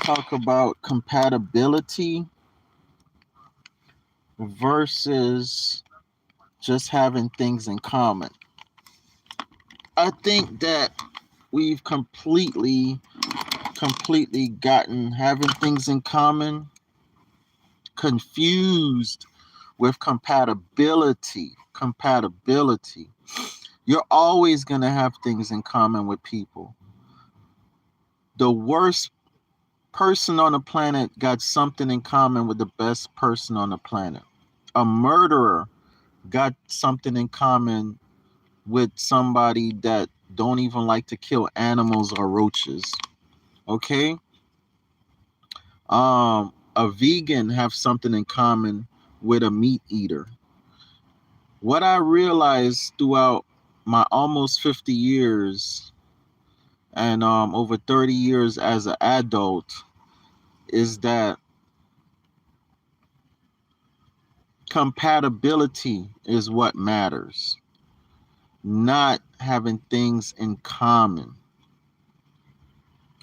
talk about compatibility versus just having things in common. I think that we've completely gotten having things in common confused with compatibility. Compatibility. You're always going to have things in common with people. The worst person on the planet got something in common with the best person on the planet. A murderer got something in common with somebody that don't even like to kill animals or roaches. Okay? A vegan have something in common with a meat eater. What I realized throughout my almost 50 years and over 30 years as an adult is that compatibility is what matters, not having things in common.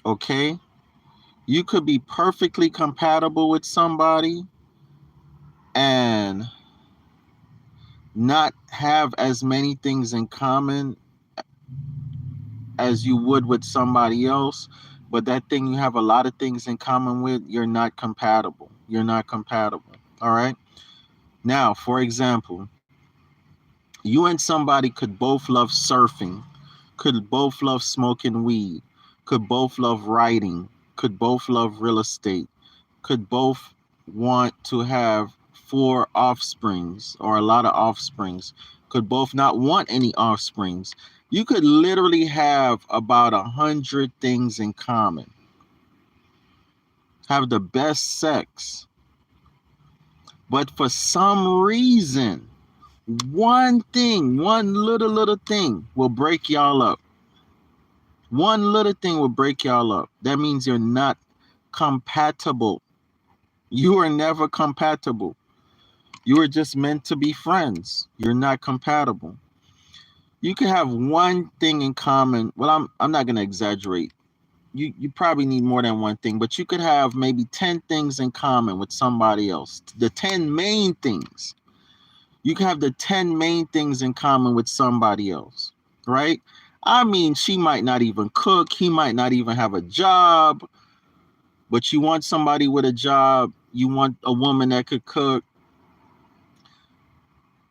Okay? You could be perfectly compatible with somebody and not have as many things in common as you would with somebody else, but that thing you have a lot of things in common with, you're not compatible. You're not compatible. All right? Now, for example, you and somebody could both love surfing, could both love smoking weed, could both love writing, could both love real estate, could both want to have 4 offsprings or a lot of offsprings, could both not want any offsprings. You could literally have about 100 things in common. Have the best sex. But for some reason, one thing, one little thing will break y'all up. One little thing will break y'all up. That means you're not compatible. You are never compatible. You are just meant to be friends. You're not compatible. You can have one thing in common. Well, I'm not going to exaggerate. You probably need more than one thing, but you could have maybe 10 things in common with somebody else. The 10 main things. You can have the 10 main things in common with somebody else, right? I mean, she might not even cook. He might not even have a job, but you want somebody with a job. You want a woman that could cook.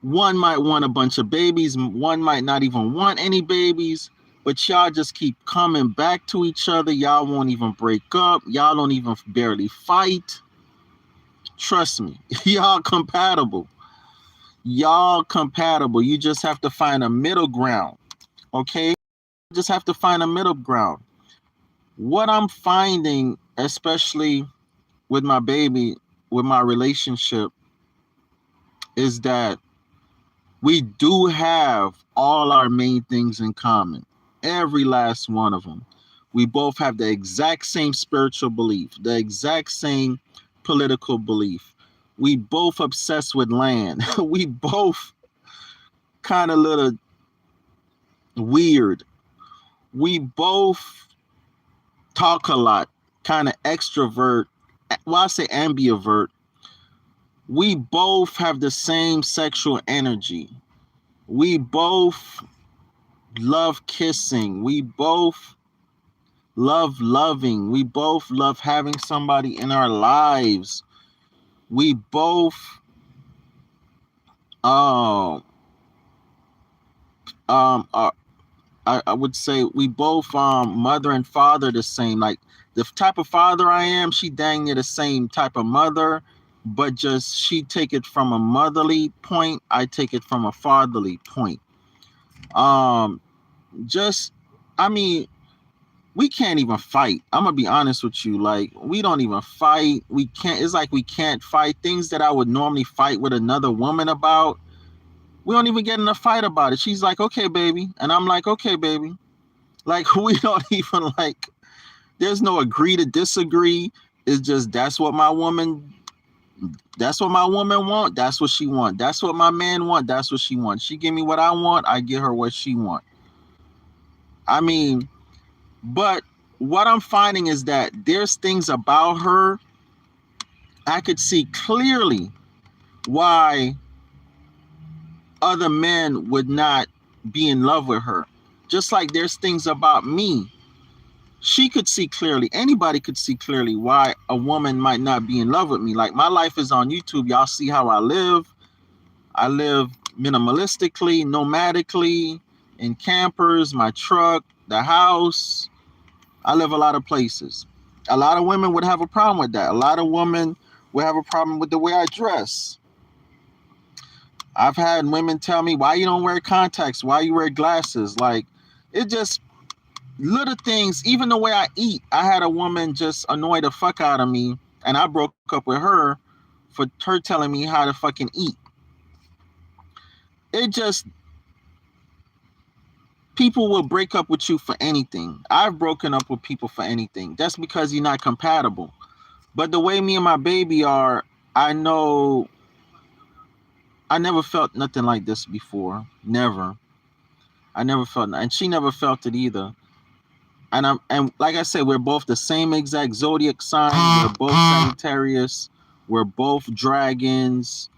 One might want a bunch of babies. One might not even want any babies, but y'all just keep coming back to each other. Y'all won't even break up. Y'all don't even barely fight. Trust me, y'all compatible. Y'all compatible. You just have to find a middle ground. Okay? Just have to find a middle ground. What I'm finding, especially with my baby, with my relationship, is that we do have all our main things in common. Every last one of them. We both have the exact same spiritual belief, the exact same political belief. We both obsessed with land. We both kind of little weird. We both talk a lot, kind of extrovert. Well, I say ambivert. We both have the same sexual energy. We both love kissing. We both love loving. We both love having somebody in our lives. We both I would say we both mother and father the same. Like the type of father I am, she dang near the same type of mother, but just she take it from a motherly point, I take it from a fatherly point. Just I mean, we can't even fight. I'm gonna be honest with you. Like, we don't even fight. We can't. It's like we can't fight things that I would normally fight with another woman about. We don't even get in a fight about it. She's like, okay, baby. And I'm like, okay, baby. Like, we don't even like, there's no agree to disagree. It's just, that's what my woman want. That's what she want. That's what my man want. That's what she wants. She give me what I want. I give her what she want. I mean, but what I'm finding is that there's things about her I could see clearly why other men would not be in love with her. Just like there's things about me she could see clearly, anybody could see clearly why a woman might not be in love with me. Like, my life is on YouTube. Y'all see how I live. I live minimalistically, nomadically, in campers, my truck, the house. I live a lot of places. A lot of women would have a problem with that. A lot of women would have a problem with the way I dress. I've had women tell me, why you don't wear contacts? Why you wear glasses? Like, it just little things. Even the way I eat. I had a woman just annoy the fuck out of me, and I broke up with her for her telling me how to fucking eat. It just, people will break up with you for anything. I've broken up with people for anything. That's because you're not compatible. But the way me and my baby are, I know I never felt nothing like this before. Never. I never felt, and she never felt it either. And like I said, we're both the same exact zodiac sign. We're both Sagittarius. We're both dragons.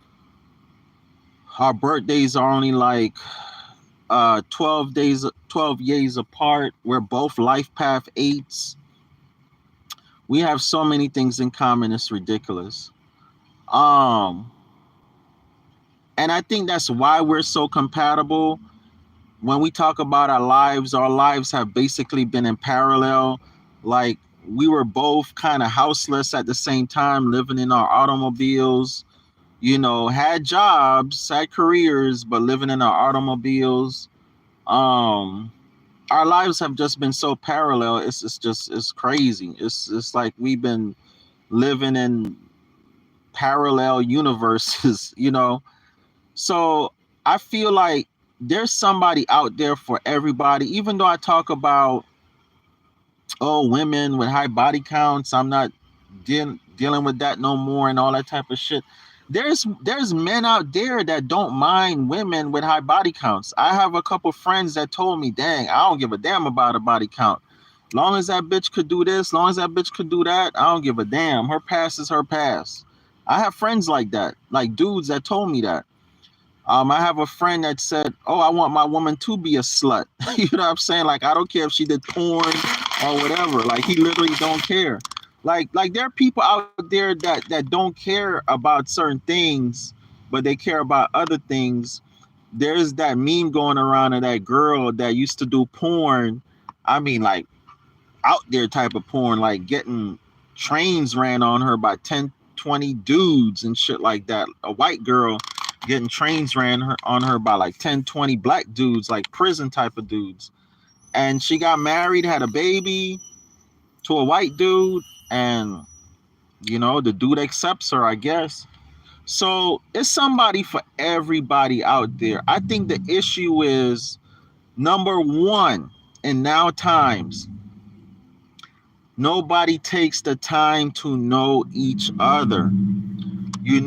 Our birthdays are only like 12 years apart. We're both life path 8s. We have so many things in common. It's ridiculous. And I think that's why we're so compatible. When we talk about our lives have basically been in parallel. Like, we were both kind of houseless at the same time, living in our automobiles, had jobs, had careers, but living in our automobiles. Our lives have just been so parallel. It's crazy. It's like we've been living in parallel universes, So I feel like there's somebody out there for everybody. Even though I talk about, women with high body counts, I'm not dealing with that no more and all that type of shit. There's men out there that don't mind women with high body counts. I have a couple friends that told me, dang, I don't give a damn about a body count. Long as that bitch could do this, long as that bitch could do that, I don't give a damn. Her past is her past. I have friends like that, like dudes that told me that. I have a friend that said, I want my woman to be a slut. You know what I'm saying? Like, I don't care if she did porn or whatever. Like, he literally don't care. Like there are people out there that don't care about certain things, but they care about other things. There's that meme going around of that girl that used to do porn. I mean, like, out there type of porn, like getting trains ran on her by 10, 20 dudes and shit like that. A white girl getting trains ran on her by like 10, 20 black dudes, like prison type of dudes. And she got married, had a baby to a white dude, and the dude accepts her, I guess. So it's somebody for everybody out there. I think the issue is, number one, in now times, nobody takes the time to know each other. We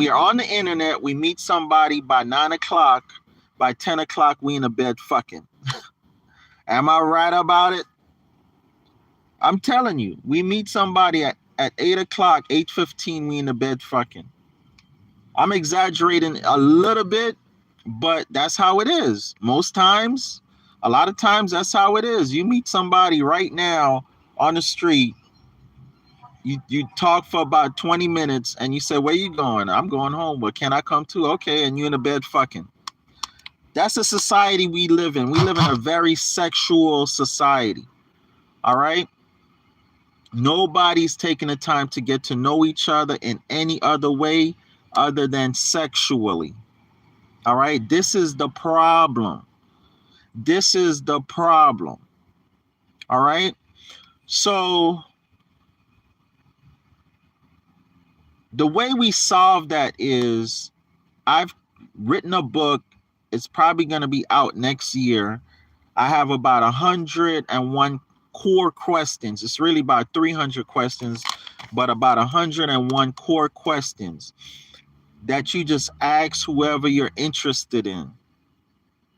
are on the internet. We meet somebody by 9 o'clock. By 10 o'clock, we in the bed fucking. Am I right about it? I'm telling you, we meet somebody at 8 o'clock, 8:15, we in the bed fucking. I'm exaggerating a little bit, but that's how it is. Most times, a lot of times, that's how it is. You meet somebody right now on the street, you talk for about 20 minutes, and you say, where you going? I'm going home. Well, can I come too? Okay, and you in the bed fucking. That's the society we live in. We live in a very sexual society. All right? Nobody's taking the time to get to know each other in any other way other than sexually. All right? This is the problem. This is the problem. All right? So the way we solve that is, I've written a book. It's probably going to be out next year. I have about 101 core questions. It's really about 300 questions, but about 101 core questions that you just ask whoever you're interested in.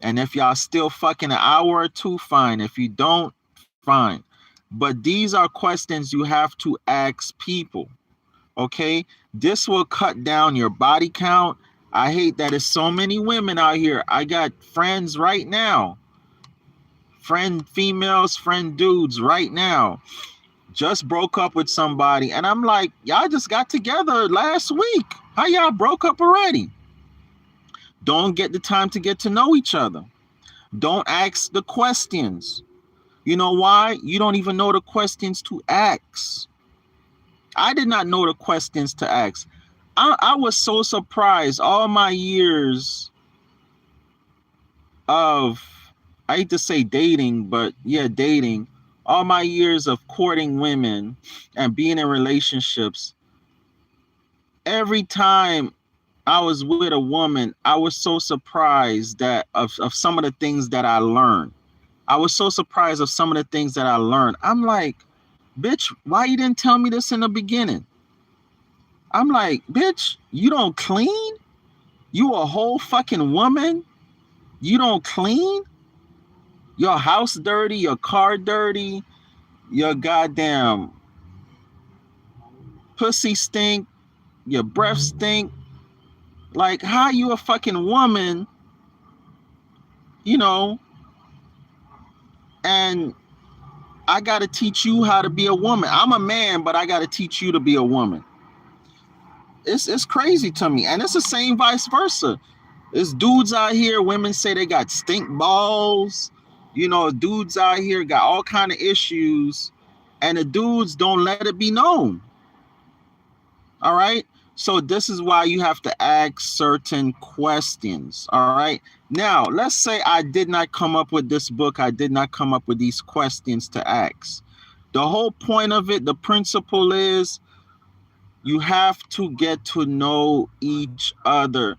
And if y'all still fucking an hour or two, fine. If you don't, fine. But these are questions you have to ask people. Okay? This will cut down your body count. I hate that there's so many women out here. I got friends right now. Friend females, friend dudes right now. Just broke up with somebody. And I'm like, y'all just got together last week. How y'all broke up already? Don't get the time to get to know each other. Don't ask the questions. You know why? You don't even know the questions to ask. I did not know the questions to ask. I was so surprised all my years of, I hate to say dating, but yeah, dating, all my years of courting women and being in relationships. Every time I was with a woman, I was so surprised that of some of the things that I learned. I was so surprised of some of the things that I learned. I'm like, bitch, why you didn't tell me this in the beginning? I'm like, bitch, you don't clean? You a whole fucking woman? You don't clean? Your house dirty, your car dirty, your goddamn pussy stink, your breath stink. Like, how you a fucking woman, you know, and I got to teach you how to be a woman. I'm a man, but I got to teach you to be a woman. It's crazy to me. And it's the same vice versa. There's dudes out here, women say they got stink balls. You know, dudes out here got all kind of issues. And the dudes don't let it be known. All right? So this is why you have to ask certain questions. All right? Now, let's say I did not come up with this book. I did not come up with these questions to ask. The whole point of it, the principle is, you have to get to know each other.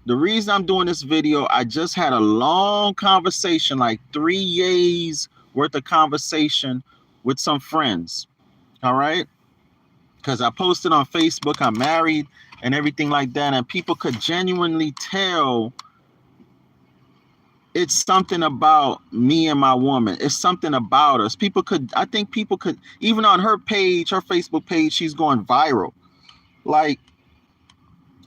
The reason I'm doing this video, I just had a long conversation, like 3 days worth of conversation with some friends. All right? Because I posted on Facebook, I'm married and everything like that. And people could genuinely tell it's something about me and my woman. It's something about us. I think people could, even on her page, her Facebook page, she's going viral. Like,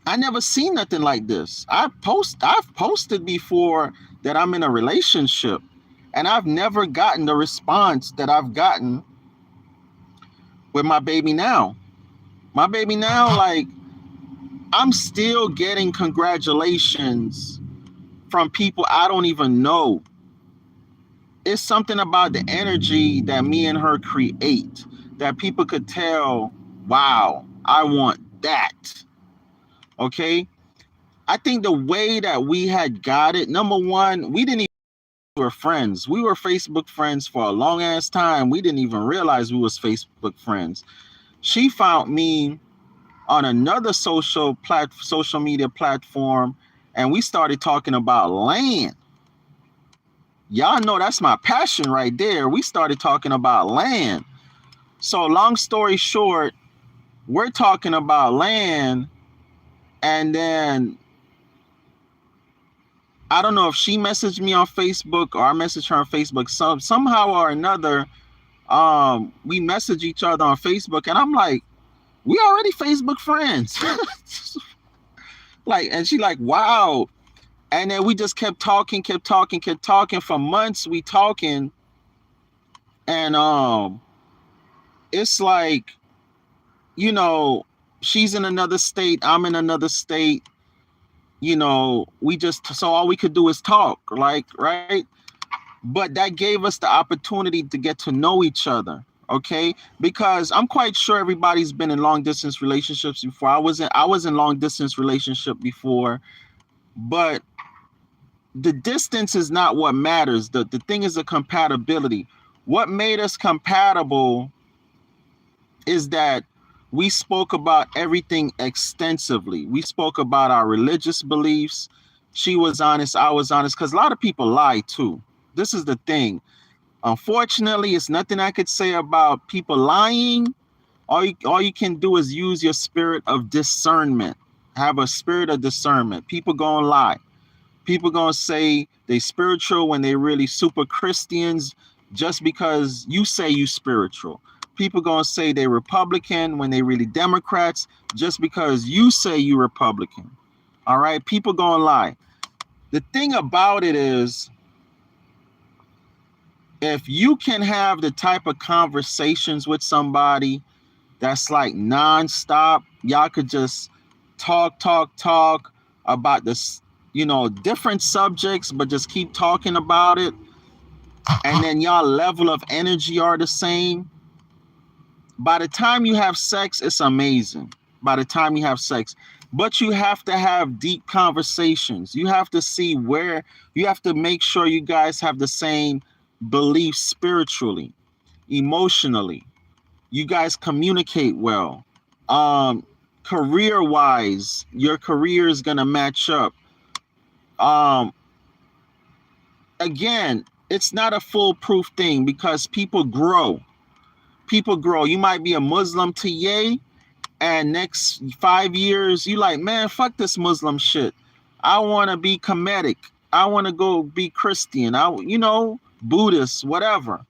I never seen nothing like this. I've posted before that I'm in a relationship, and I've never gotten the response that I've gotten with my baby now. My baby now, like, I'm still getting congratulations from people I don't even know. It's something about the energy that me and her create that people could tell, wow, I want that. Okay? I think the way that we had got it, number one, we didn't even we were friends. We were Facebook friends for a long ass time. We didn't even realize we was Facebook friends. She found me on another social media platform, and we started talking about land. Y'all know that's my passion right there. We started talking about land. So long story short, we're talking about land, and then I don't know if she messaged me on Facebook or I messaged her on Facebook. Somehow or another, we message each other on Facebook, and I'm like, we already Facebook friends. Like, and she like, wow. And then we just kept talking for months. We talking, and it's like, you know, she's in another state, I'm in another state. You know, so all we could do is talk, like, right? But that gave us the opportunity to get to know each other, okay? Because I'm quite sure everybody's been in long distance relationships before. I was in long distance relationship before, but the distance is not what matters. The thing is the compatibility. What made us compatible is that we spoke about everything extensively. We spoke about our religious beliefs. She was honest, I was honest, because a lot of people lie too. This is the thing. Unfortunately, it's nothing I could say about people lying. All you can do is use your spirit of discernment. Have a spirit of discernment. People gonna lie. People gonna say they spiritual when they really super Christians just because you say you spiritual. People gonna say they Republican when they really Democrats just because you say you Republican. All right, people gonna lie. The thing about it is, if you can have the type of conversations with somebody that's like nonstop, y'all could just talk about this, different subjects, but just keep talking about it. And then y'all level of energy are the same. By the time you have sex, it's amazing. By the time you have sex, but you have to have deep conversations. You have to see where you have to make sure you guys have the same beliefs spiritually, emotionally. You guys communicate well. Career wise, your career is gonna match up. Um, Again, it's not a foolproof thing because people grow. People grow. You might be a Muslim today, and next 5 years, you like, man, fuck this Muslim shit. I want to be comedic. I want to go be Christian. Buddhist, whatever.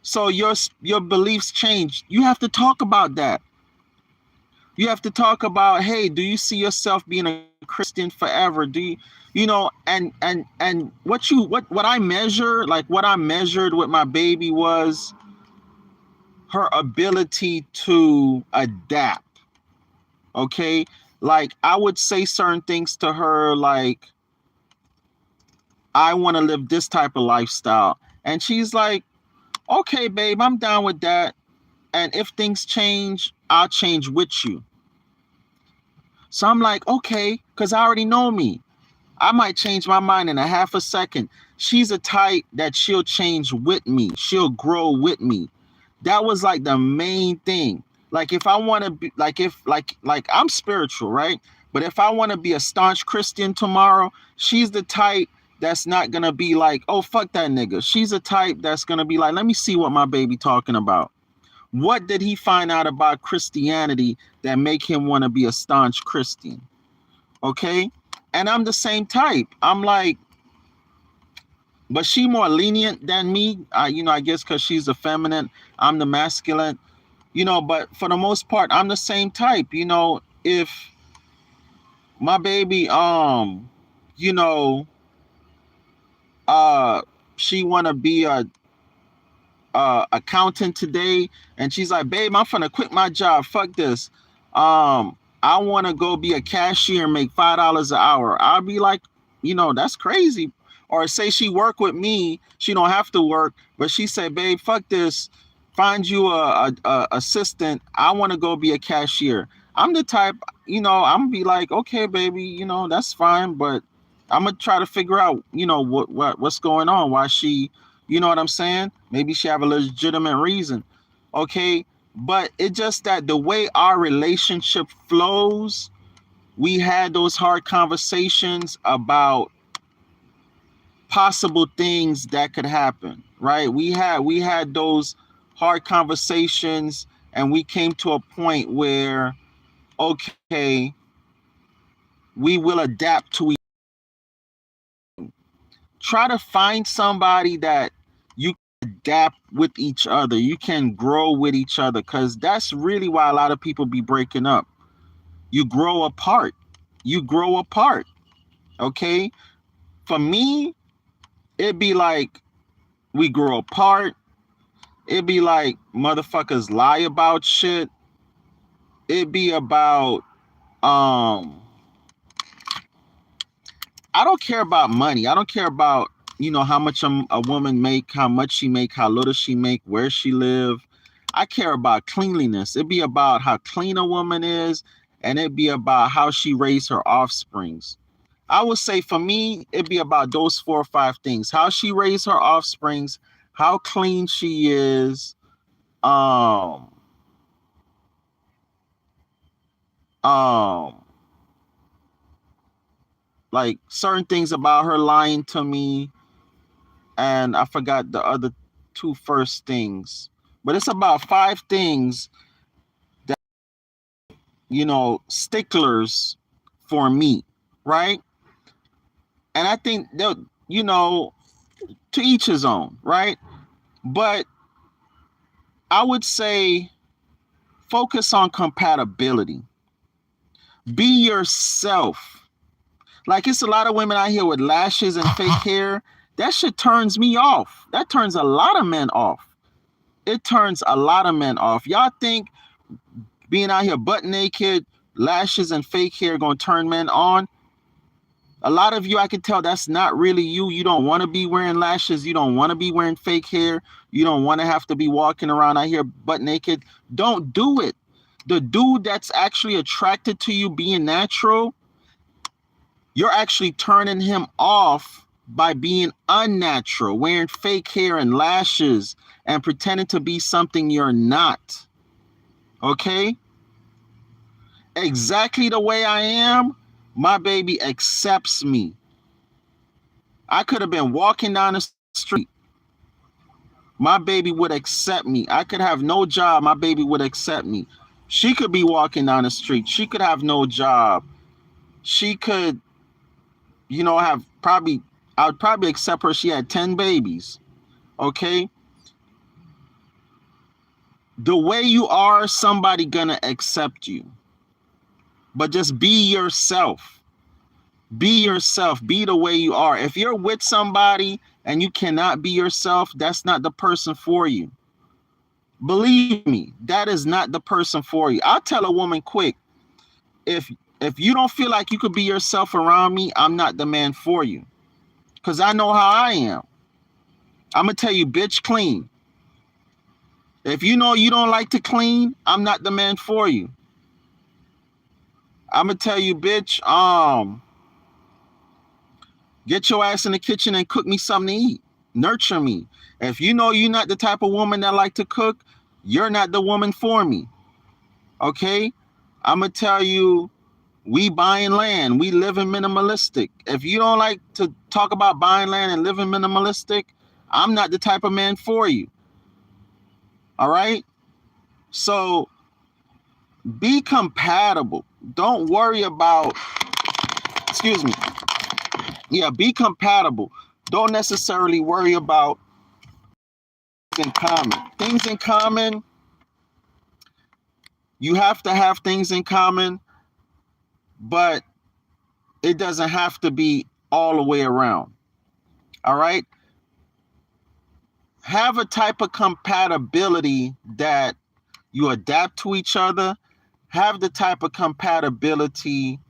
So your beliefs change. You have to talk about that. You have to talk about, hey, do you see yourself being a Christian forever? Do you, and what I measure, like what I measured with my baby was her ability to adapt. Okay, like I would say certain things to her, like I want to live this type of lifestyle, and she's like, okay, babe, I'm down with that. And if things change, I'll change with you. So I'm like, okay, because I already know me. I might change my mind in a half a second. She's a type that she'll change with me. She'll grow with me. That was like the main thing. Like if I want to be like I'm spiritual, right? But if I want to be a staunch Christian tomorrow, she's the type that's not gonna be like, oh fuck that nigga. She's a type that's gonna be like, let me see what my baby talking about. What did he find out about Christianity that make him want to be a staunch Christian? Okay? And I'm the same type. I'm like, but she more lenient than me. I guess because she's the feminine, I'm the masculine. But for the most part, I'm the same type. If my baby, you know, she wanna be a accountant today, and she's like, babe, I'm finna quit my job, fuck this, I want to go be a cashier and make $5 an hour. I'll be like, that's crazy. Or say she work with me, she don't have to work, but she said, babe, fuck this, find you a assistant, I want to go be a cashier. I'm the type, I'm gonna be like, okay, baby, that's fine, but I'm gonna try to figure out, what's going on, why she, you know what I'm saying? Maybe she have a legitimate reason. Okay. But it just that the way our relationship flows, we had those hard conversations about possible things that could happen, right? We had those hard conversations, and we came to a point where, okay, we will adapt to try to find somebody that you adapt with each other. You can grow with each other, because that's really why a lot of people be breaking up. You grow apart. You grow apart. Okay? For me, it'd be like we grow apart. It'd be like motherfuckers lie about shit. It'd be about I don't care about money. I don't care about, how much a woman make, how much she make, how little she make, where she live. I care about cleanliness. It'd be about how clean a woman is, and it'd be about how she raised her offsprings. I would say for me, it'd be about those 4 or 5 things: how she raised her offsprings, how clean she is, um, um, like certain things about her lying to me, and I forgot the other 2 first things. But it's about 5 things that, sticklers for me, right? And I think that, you know, to each his own, right? But I would say focus on compatibility. Be yourself. Like, it's a lot of women out here with lashes and fake hair. That shit turns me off. That turns a lot of men off. It turns a lot of men off. Y'all think being out here butt naked, lashes and fake hair gonna turn men on? A lot of you, I can tell that's not really you. You don't want to be wearing lashes. You don't want to be wearing fake hair. You don't want to have to be walking around out here butt naked. Don't do it. The dude that's actually attracted to you being natural, you're actually turning him off by being unnatural, wearing fake hair and lashes and pretending to be something you're not. Okay? Exactly the way I am, my baby accepts me. I could have been walking down the street. My baby would accept me. I could have no job. My baby would accept me. She could be walking down the street. She could have no job. She could, you know, I would probably accept her. She had 10 babies. Okay? The way you are, somebody gonna accept you. But just be yourself. Be yourself. Be the way you are. If you're with somebody and you cannot be yourself, that's not the person for you. Believe me, that is not the person for you. I'll tell a woman quick, if you don't feel like you could be yourself around me, I'm not the man for you. Because I know how I am. I'm going to tell you, bitch, clean. If you know you don't like to clean, I'm not the man for you. I'm going to tell you, bitch, get your ass in the kitchen and cook me something to eat. Nurture me. If you know you're not the type of woman that like to cook, you're not the woman for me. Okay? I'm going to tell you, we buying land. We living minimalistic. If you don't like to talk about buying land and living minimalistic, I'm not the type of man for you. All right? So be compatible. Don't worry about, excuse me. Yeah, be compatible. Don't necessarily worry about things in common. Things in common, you have to have things in common, but it doesn't have to be all the way around. All right? Have a type of compatibility that you adapt to each other. Have the type of compatibility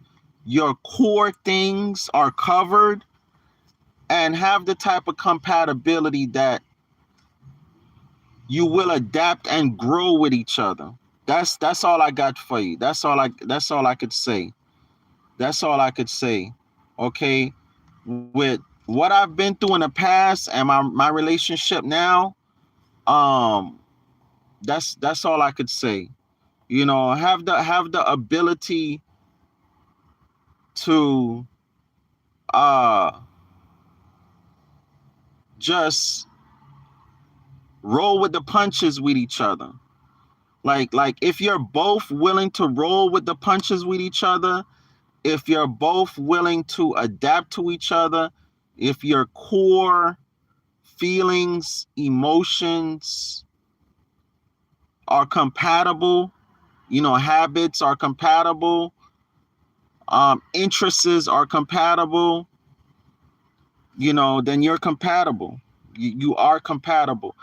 your core things are covered, and have the type of compatibility that you will adapt and grow with each other. That's all I got for you. That's all I could say. That's all I could say. Okay? With what I've been through in the past and my relationship now, that's all I could say. You know, have the ability to just roll with the punches with each other. Like if you're both willing to roll with the punches with each other, if you're both willing to adapt to each other, if your core feelings, emotions are compatible, you know, habits are compatible, interests are compatible, you know, then you're compatible. You are compatible.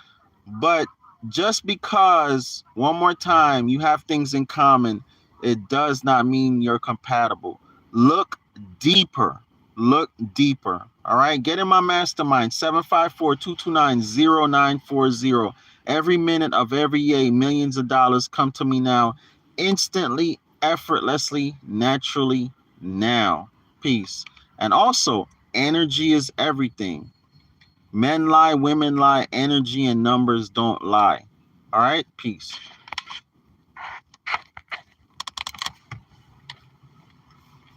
But just because, one more time, you have things in common, it does not mean you're compatible. Look deeper. Look deeper. All right? Get in my mastermind, 754-229-0940. Every minute of every day, millions of dollars come to me now, instantly, effortlessly, naturally, now. Peace. And also, energy is everything. Men lie, women lie, energy and numbers don't lie. All right? Peace.